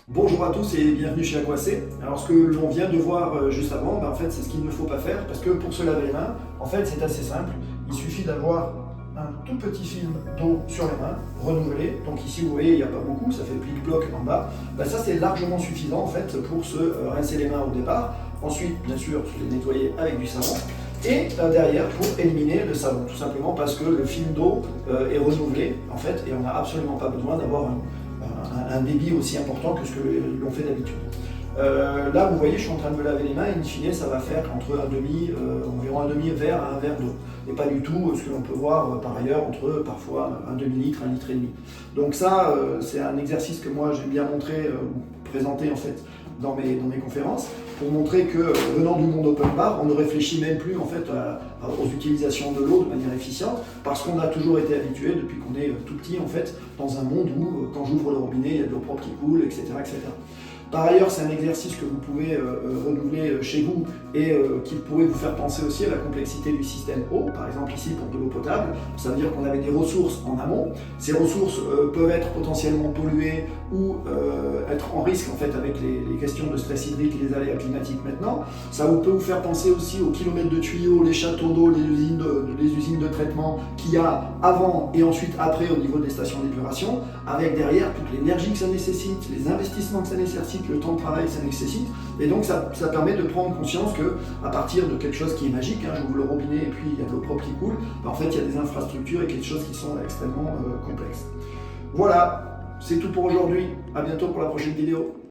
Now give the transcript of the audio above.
Bonjour à tous et bienvenue chez Aquacé. Alors ce que l'on vient de voir juste avant, en fait c'est ce qu'il ne faut pas faire parce que pour se laver les mains, en fait c'est assez simple. Il suffit d'avoir un tout petit film d'eau sur les mains, renouvelé. Donc ici vous voyez il n'y a pas beaucoup, ça fait plic-ploc en bas. Ça c'est largement suffisant en fait pour se rincer les mains au départ. Ensuite bien sûr se les nettoyer avec du savon. Et derrière pour éliminer le savon, tout simplement parce que le film d'eau est renouvelé en fait et on n'a absolument pas besoin d'avoir un débit aussi important que ce que l'on fait d'habitude. Là, vous voyez, je suis en train de me laver les mains et in fine, ça va faire entre environ un demi-verre à un verre d'eau. Et pas du tout ce que l'on peut voir par ailleurs entre parfois un demi-litre, un litre et demi. Donc ça, c'est un exercice que moi j'aime bien montrer, présenter en fait dans mes conférences, pour montrer que venant du monde open bar, on ne réfléchit même plus en fait aux utilisations de l'eau de manière efficiente, parce qu'on a toujours été habitué depuis qu'on est tout petit en fait dans un monde où quand j'ouvre le robinet, il y a de l'eau propre qui coule, etc., etc. Par ailleurs, c'est un exercice que vous pouvez renouveler chez vous et qui pourrait vous faire penser aussi à la complexité du système eau. Par exemple ici pour de l'eau potable, ça veut dire qu'on avait des ressources en amont. Ces ressources peuvent être potentiellement polluées ou être en risque en fait avec les questions de stress hydrique et les aléas climatiques maintenant. Ça peut vous faire penser aussi aux kilomètres de tuyaux, les châteaux d'eau, les usines de traitement qu'il y a avant et ensuite après au niveau des stations d'épuration, avec derrière toute l'énergie que ça nécessite, les investissements que ça nécessite, le temps de travail que ça nécessite, et donc ça permet de prendre conscience que à partir de quelque chose qui est magique, j'ouvre le robinet et puis il y a de l'eau propre qui coule, en fait il y a des infrastructures et quelque chose qui sont extrêmement complexes. Voilà, c'est tout pour aujourd'hui, à bientôt pour la prochaine vidéo.